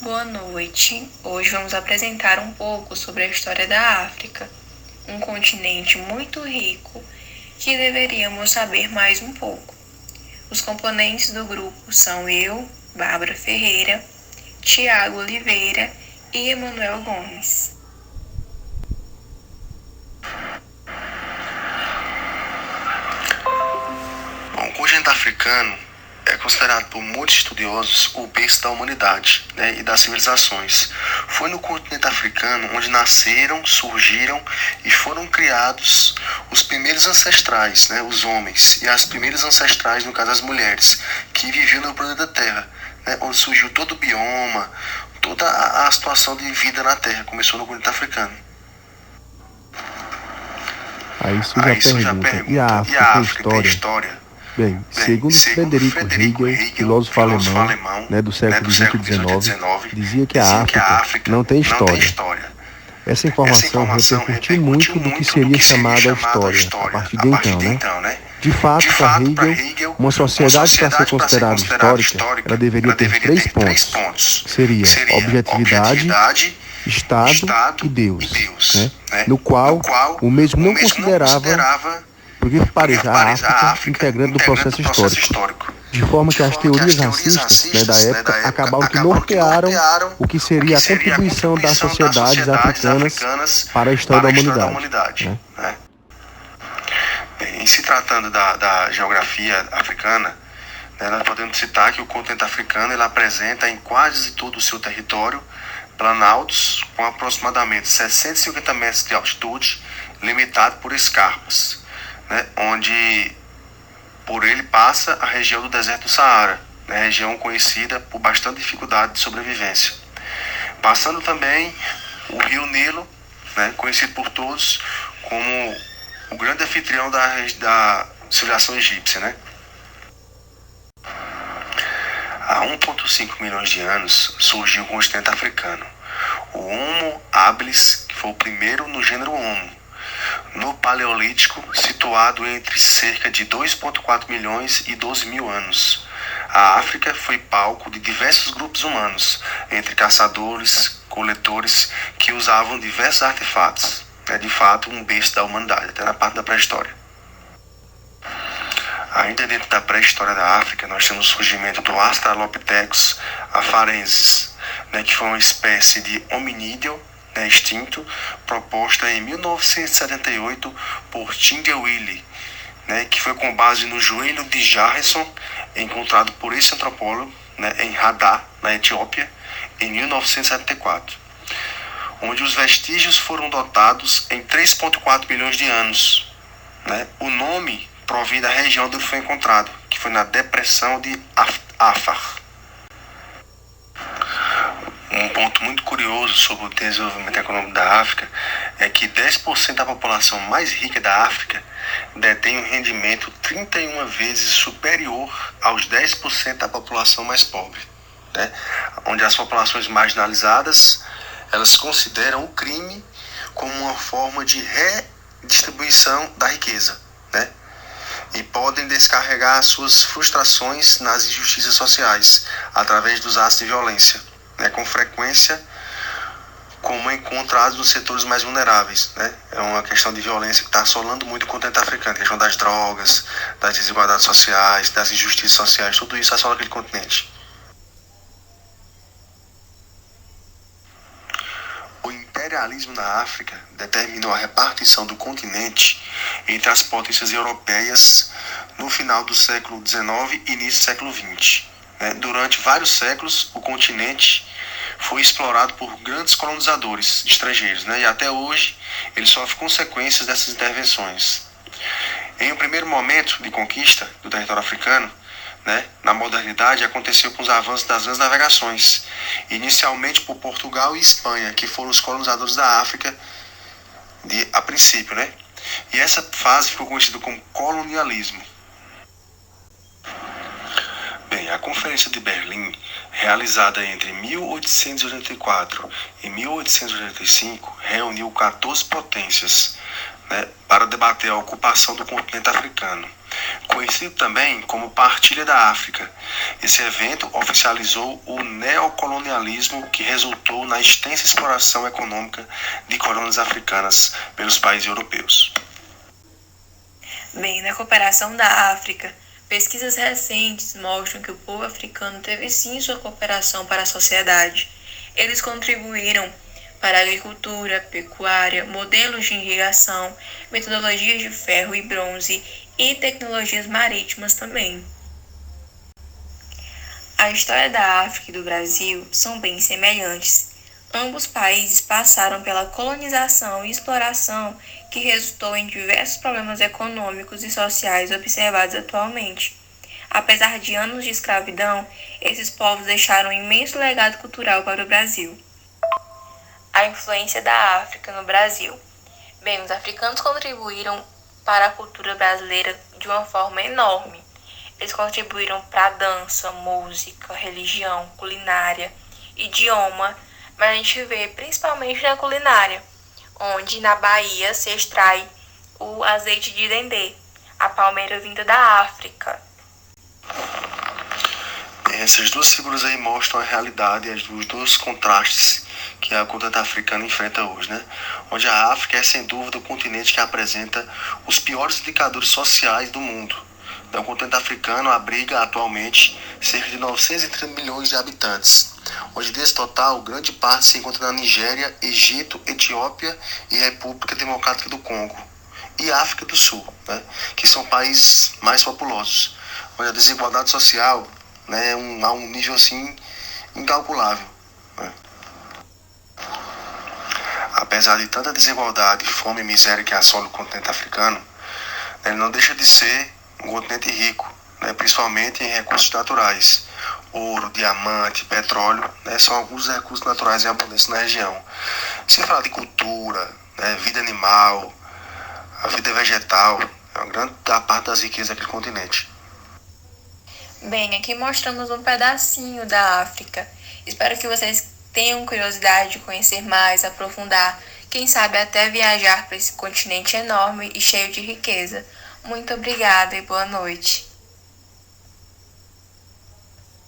Boa noite. Hoje vamos apresentar um pouco sobre a história da África, um continente muito rico que deveríamos saber mais um pouco. Os componentes do grupo são eu, Bárbara Ferreira, Tiago Oliveira e Emanuel Gomes. Bom, o continente africano é considerado por muitos estudiosos o berço da humanidade, e das civilizações. Foi no continente africano onde nasceram, surgiram e foram criados os primeiros ancestrais, os homens, e as primeiras ancestrais, no caso as mulheres, que viviam no planeta Terra, onde surgiu todo o bioma, toda a situação de vida na Terra, começou no continente africano. Aí surge a pergunta, e a África tem história? Bem, segundo Frederico Hegel, filósofo alemão do século XX e XIX, dizia que a África não tem história. Essa informação repercutiu muito do que seria chamado a história a partir de então, De fato, para Hegel, uma sociedade para ser considerada histórica, ela deveria ter três pontos, que seriam objetividade, Estado e Deus, no qual o mesmo não considerava porque pareja a África integrante do processo histórico, de forma que as teorias racistas da época acabaram que nortearam o que seria a contribuição das sociedades africanas para a história da humanidade. Em se tratando da geografia africana, nós podemos citar que o continente africano ele apresenta em quase todo o seu território planaltos com aproximadamente 650 metros de altitude, limitado por escarpas, onde por ele passa a região do deserto do Saara, região conhecida por bastante dificuldade de sobrevivência. Passando também o rio Nilo, conhecido por todos como o grande anfitrião da civilização egípcia. Há 1,5 milhões de anos surgiu o continente africano. O Homo habilis, que foi o primeiro no gênero Homo, no Paleolítico, situado entre cerca de 2,4 milhões e 12 mil anos. A África foi palco de diversos grupos humanos, entre caçadores, coletores, que usavam diversos artefatos. É de fato um berço da humanidade, até na parte da pré-história. Ainda dentro da pré-história da África, nós temos o surgimento do Australopithecus afarensis, que foi uma espécie de hominídeo extinto, proposta em 1978 por Tinga-Willi, que foi com base no joelho de Jarrison, encontrado por esse antropólogo em Hadá, na Etiópia, em 1974, onde os vestígios foram datados em 3,4 milhões de anos. O nome provém da região onde ele foi encontrado, que foi na depressão de Afar. Um ponto muito curioso sobre o desenvolvimento econômico da África é que 10% da população mais rica da África detém um rendimento 31 vezes superior aos 10% da população mais pobre, onde as populações marginalizadas elas consideram o crime como uma forma de redistribuição da riqueza, e podem descarregar suas frustrações nas injustiças sociais através dos atos de violência, com frequência como encontrados nos setores mais vulneráveis. É uma questão de violência que está assolando muito o continente africano, a questão das drogas, das desigualdades sociais, das injustiças sociais, tudo isso assola aquele continente. O imperialismo na África determinou a repartição do continente entre as potências europeias no final do século XIX e início do século XX. Durante vários séculos, o continente foi explorado por grandes colonizadores estrangeiros, e até hoje ele sofre consequências dessas intervenções. Em um primeiro momento de conquista do território africano, na modernidade, aconteceu com os avanços das grandes navegações, inicialmente por Portugal e Espanha, que foram os colonizadores da África a princípio. E essa fase ficou conhecida como colonialismo. Bem, a Conferência de Berlim, realizada entre 1884 e 1885, reuniu 14 potências, para debater a ocupação do continente africano, conhecido também como Partilha da África. Esse evento oficializou o neocolonialismo que resultou na extensa exploração econômica de colônias africanas pelos países europeus. Bem, na cooperação da África, pesquisas recentes mostram que o povo africano teve sim sua cooperação para a sociedade. Eles contribuíram para a agricultura, pecuária, modelos de irrigação, metodologias de ferro e bronze e tecnologias marítimas também. A história da África e do Brasil são bem semelhantes. Ambos países passaram pela colonização e exploração que resultou em diversos problemas econômicos e sociais observados atualmente. Apesar de anos de escravidão, esses povos deixaram um imenso legado cultural para o Brasil. A influência da África no Brasil. Bem, os africanos contribuíram para a cultura brasileira de uma forma enorme. Eles contribuíram para a dança, música, religião, culinária, idioma, mas a gente vê principalmente na culinária, onde na Bahia se extrai o azeite de dendê, a palmeira vinda da África. Essas duas figuras aí mostram a realidade e os dois contrastes que a continente africana enfrenta hoje, né? Onde a África é sem dúvida o continente que apresenta os piores indicadores sociais do mundo. Então, o continente africano abriga atualmente cerca de 930 milhões de habitantes, onde desse total, grande parte se encontra na Nigéria, Egito, Etiópia e República Democrática do Congo e África do Sul, né? Que são países mais populosos, onde a desigualdade social, né, a um nível assim incalculável, né? Apesar de tanta desigualdade, fome e miséria que assola o continente africano, ele não deixa de ser um continente rico, né, principalmente em recursos naturais. Ouro, diamante, petróleo, né, são alguns recursos naturais em abundância na região. Sem falar de cultura, né, vida animal, a vida vegetal, é uma grande parte das riquezas daquele continente. Bem, aqui mostramos um pedacinho da África. Espero que vocês tenham curiosidade de conhecer mais, aprofundar, quem sabe até viajar para esse continente enorme e cheio de riqueza. Muito obrigada e boa noite.